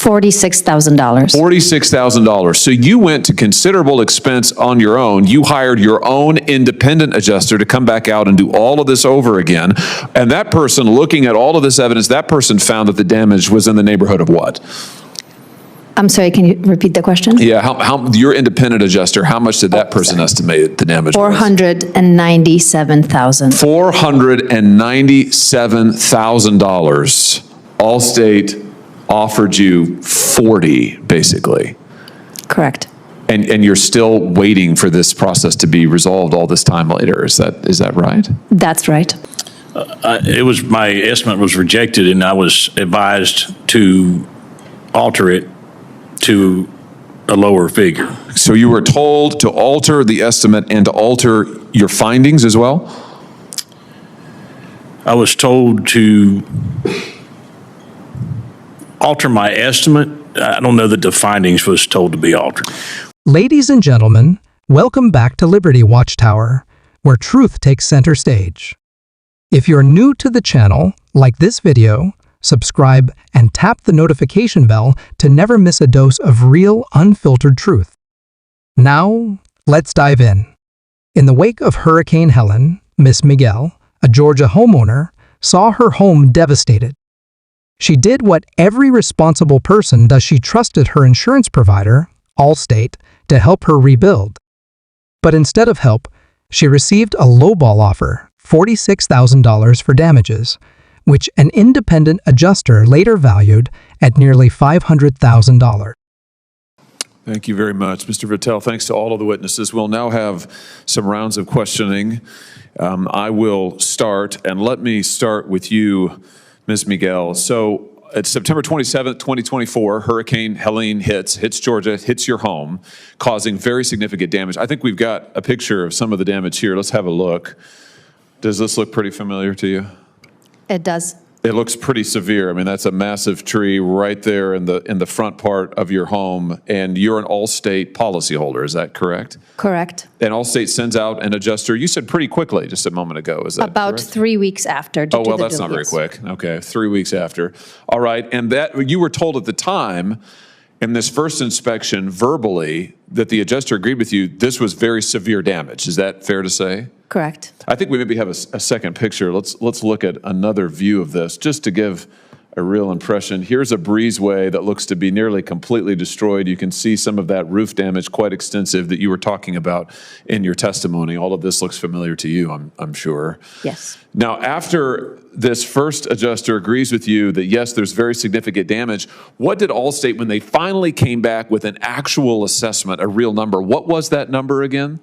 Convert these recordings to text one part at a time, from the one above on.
$46,000. $46,000. So you went to considerable expense on your own. You hired your own independent adjuster to come back out and do all of this over again. And that person, looking at all of this evidence, that person found that the damage was in the neighborhood of what? I'm sorry, can you repeat the question? Yeah, how your independent adjuster, how much did that person estimate the damage was? $497,000. $497,000. Allstate offered you 40, basically. Correct. And you're still waiting for this process to be resolved all this time later. Is that right? That's right. My estimate was rejected, and I was advised to alter it to a lower figure. So you were told to alter the estimate and to alter your findings as well? I was told to alter my estimate. I don't know that the findings was told to be altered. Ladies and gentlemen, welcome back to Liberty Watchtower, where truth takes center stage. If you're new to the channel, like this video, subscribe, and tap the notification bell to never miss a dose of real, unfiltered truth. Now, let's dive in. In the wake of Hurricane Helen, Miss Miguel, a Georgia homeowner, saw her home devastated. She did what every responsible person does. She trusted her insurance provider, Allstate, to help her rebuild. But instead of help, she received a lowball offer, $46,000 for damages, which an independent adjuster later valued at nearly $500,000. Thank you very much, Mr. Vitale. Thanks to all of the witnesses. We'll now have some rounds of questioning. I will start, and let me start with you, Ms. Miguel. So it's September 27th, 2024, Hurricane Helen hits Georgia, hits your home, causing very significant damage. I think we've got a picture of some of the damage here. Let's have a look. Does this look pretty familiar to you? It does. It looks pretty severe. I mean, that's a massive tree right there in the front part of your home, and you're an Allstate policyholder. Is that correct? Correct. And Allstate sends out an adjuster. You said pretty quickly, just a moment ago. Is that about correct? 3 weeks after. Oh, well, that's not very quick. Okay, 3 weeks after. All right, and that you were told at the time in this first inspection verbally that the adjuster agreed with you this was very severe damage. Is that fair to say? Correct. I think we maybe have a second picture. Let's look at another view of this just to give a real impression. Here's a breezeway that looks to be nearly completely destroyed. You can see some of that roof damage, quite extensive, that you were talking about in your testimony. All of this looks familiar to you, I'm sure. Yes. Now, after this first adjuster agrees with you that, yes, there's very significant damage, what did Allstate, when they finally came back with an actual assessment, a real number, what was that number again?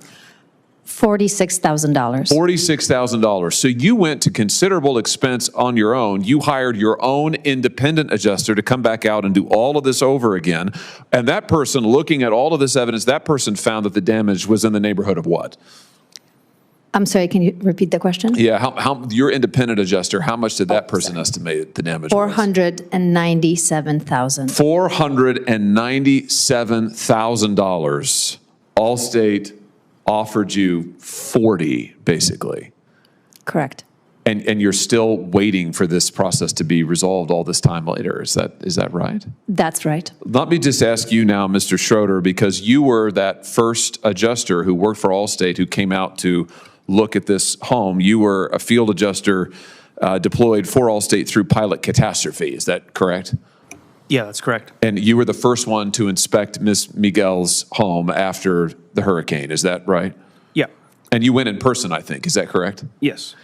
$46,000. $46,000. So you went to considerable expense on your own. You hired your own independent adjuster to come back out and do all of this over again. And that person, looking at all of this evidence, that person found that the damage was in the neighborhood of what? I'm sorry, can you repeat the question? Yeah, how your independent adjuster, how much did that person estimate the damage was? $497,000. $497,000. Allstate offered you 40, basically. Correct. And you're still waiting for this process to be resolved all this time later. Is that right? That's right. Let me just ask you now, Mr. Schroeder, because you were that first adjuster who worked for Allstate who came out to look at this home. You were a field adjuster deployed for Allstate through pilot catastrophe. Is that correct? Yeah, that's correct. And you were the first one to inspect Ms. Miguel's home after the hurricane. Is that right? Yeah. And you went in person, I think. Is that correct? Yes.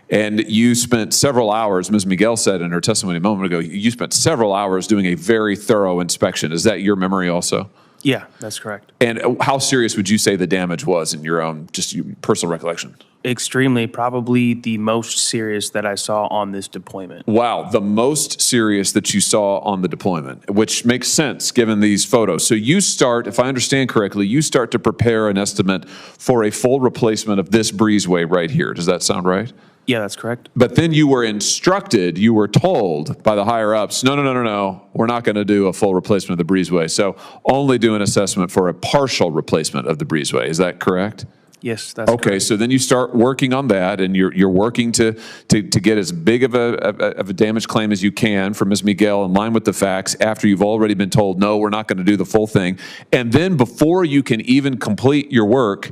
And you spent several hours, Ms. Miguel said in her testimony a moment ago, you spent several hours doing a very thorough inspection. Is that your memory also? Yeah, that's correct. And how serious would you say the damage was in your own, just your personal recollection? Extremely, probably the most serious that I saw on this deployment. Wow, the most serious that you saw on the deployment, which makes sense given these photos. So you start, if I understand correctly, you start to prepare an estimate for a full replacement of this breezeway right here. Does that sound right? Yeah, that's correct. But then you were instructed, you were told by the higher ups, no, we're not going to do a full replacement of the breezeway. So only do an assessment for a partial replacement of the breezeway. Is that correct? Yes, that's Okay, correct. so then you start working on that, and you're working to get as big of a damage claim as you can for Ms. Miguel in line with the facts after you've already been told, no, we're not going to do the full thing. And then before you can even complete your work,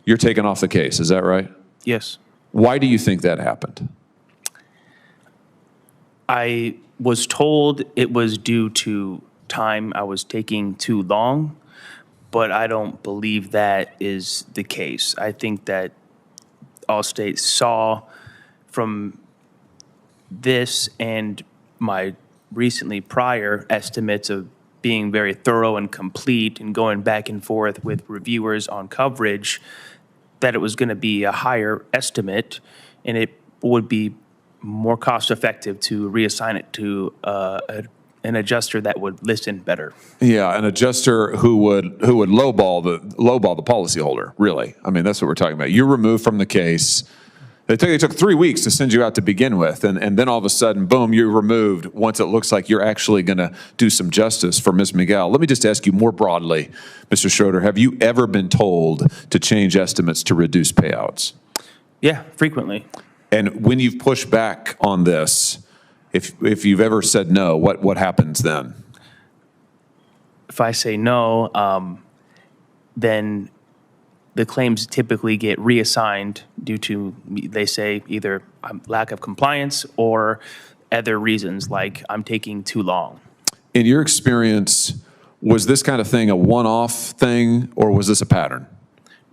you're taken off the case. Is that right? Yes. Why do you think that happened? I was told it was due to time I was taking too long, but I don't believe that is the case. I think that Allstate saw from this and my recently prior estimates of being very thorough and complete and going back and forth with reviewers on coverage, that it was going to be a higher estimate and it would be more cost effective to reassign it to an adjuster that would listen better. Yeah, an adjuster who would lowball the policyholder. Really, I mean that's what we're talking about. You're removed from the case. It took 3 weeks to send you out to begin with, and then all of a sudden, boom, you're removed. Once it looks like you're actually going to do some justice for Ms. Miguel. Let me just ask you more broadly, Mr. Schroeder. Have you ever been told to change estimates to reduce payouts? Yeah, frequently. And when you've pushed back on this, if you've ever said no, what happens then? If I say no, then the claims typically get reassigned due to, they say, either lack of compliance or other reasons like I'm taking too long. In your experience, was this kind of thing a one-off thing, or was this a pattern?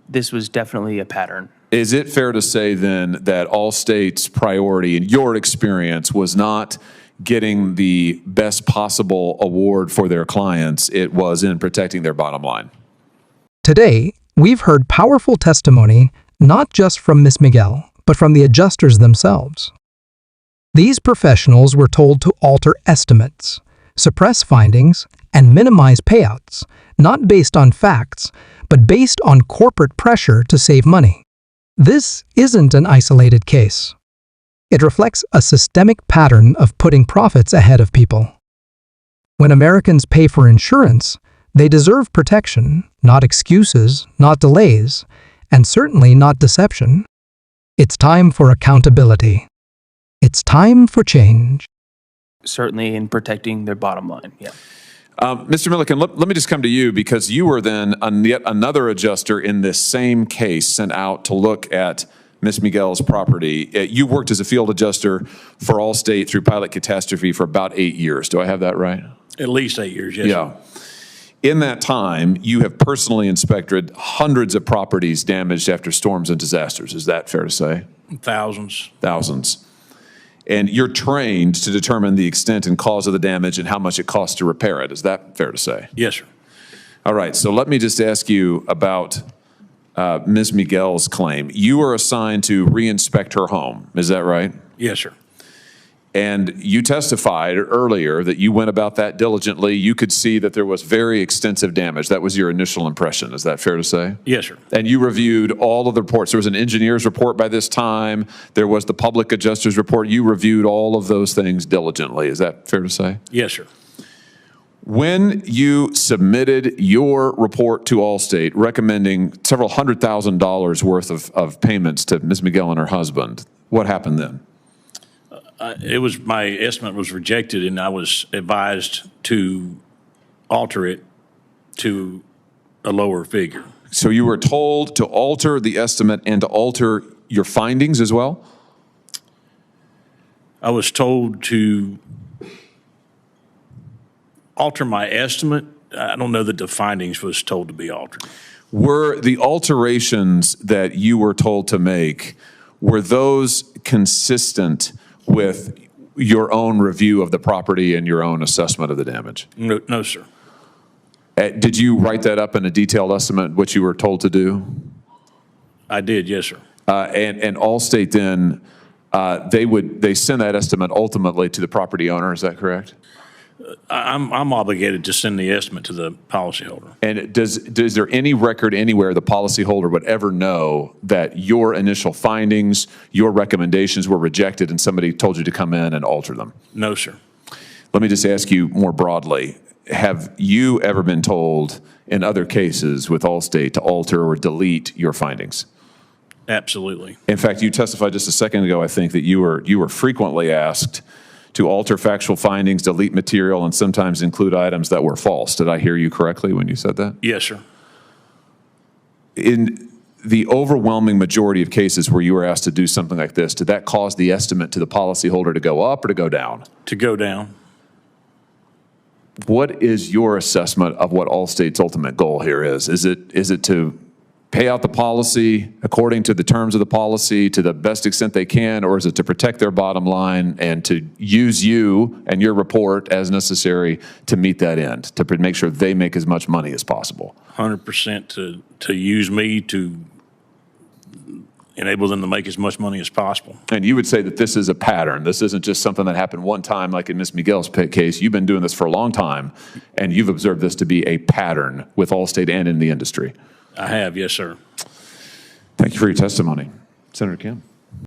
This was definitely a pattern. Is it fair to say then that Allstate's priority in your experience was not getting the best possible award for their clients, it was in protecting their bottom line? Today, we've heard powerful testimony not just from Ms. Miguel, but from the adjusters themselves. These professionals were told to alter estimates, suppress findings, and minimize payouts, not based on facts, but based on corporate pressure to save money. This isn't an isolated case. It reflects a systemic pattern of putting profits ahead of people. When Americans pay for insurance, they deserve protection, not excuses, not delays, and certainly not deception. It's time for accountability. It's time for change. Certainly in protecting their bottom line, yeah. Mr. Milliken, let me just come to you because you were then yet another adjuster in this same case sent out to look at Ms. Miguel's property. You worked as a field adjuster for Allstate through pilot catastrophe for about 8 years. Do I have that right? At least 8 years, yes. Yeah. In that time, you have personally inspected hundreds of properties damaged after storms and disasters. Is that fair to say? Thousands. Thousands. And you're trained to determine the extent and cause of the damage and how much it costs to repair it. Is that fair to say? Yes, sir. All right, so let me just ask you about Ms. Miguel's claim. You were assigned to re-inspect her home. Is that right? Yes, sir. And you testified earlier that you went about that diligently. You could see that there was very extensive damage. That was your initial impression. Is that fair to say? Yes, sir. And you reviewed all of the reports. There was an engineer's report by this time. There was the public adjuster's report. You reviewed all of those things diligently. Is that fair to say? Yes, sir. When you submitted your report to Allstate recommending several $100,000 worth of payments to Ms. Miguel and her husband, what happened then? My estimate was rejected, and I was advised to alter it to a lower figure. So you were told to alter the estimate and to alter your findings as well? I was told to alter my estimate. I don't know that the findings was told to be altered. Were the alterations that you were told to make, were those consistent with your own review of the property and your own assessment of the damage? No, sir. Did you write that up in a detailed estimate, what you were told to do? I did, yes, sir. And Allstate then, they send that estimate ultimately to the property owner, is that correct? I'm obligated to send the estimate to the policyholder. And is there any record anywhere the policyholder would ever know that your initial findings, your recommendations were rejected and somebody told you to come in and alter them? No, sir. Let me just ask you more broadly, have you ever been told in other cases with Allstate to alter or delete your findings? Absolutely. In fact, you testified just a second ago, I think, that you were frequently asked to alter factual findings, delete material, and sometimes include items that were false. Did I hear you correctly when you said that? Yes, sir. In the overwhelming majority of cases where you were asked to do something like this, did that cause the estimate to the policyholder to go up or to go down? To go down. What is your assessment of what Allstate's ultimate goal here is? Is it to pay out the policy according to the terms of the policy to the best extent they can, or is it to protect their bottom line and to use you and your report as necessary to meet that end, to make sure they make as much money as possible? 100% to use me to enable them to make as much money as possible. And you would say that this is a pattern. This isn't just something that happened one time like in Ms. Miguel's case. You've been doing this for a long time, and you've observed this to be a pattern with Allstate and in the industry. I have, yes, sir. Thank you for your testimony. Senator Kim.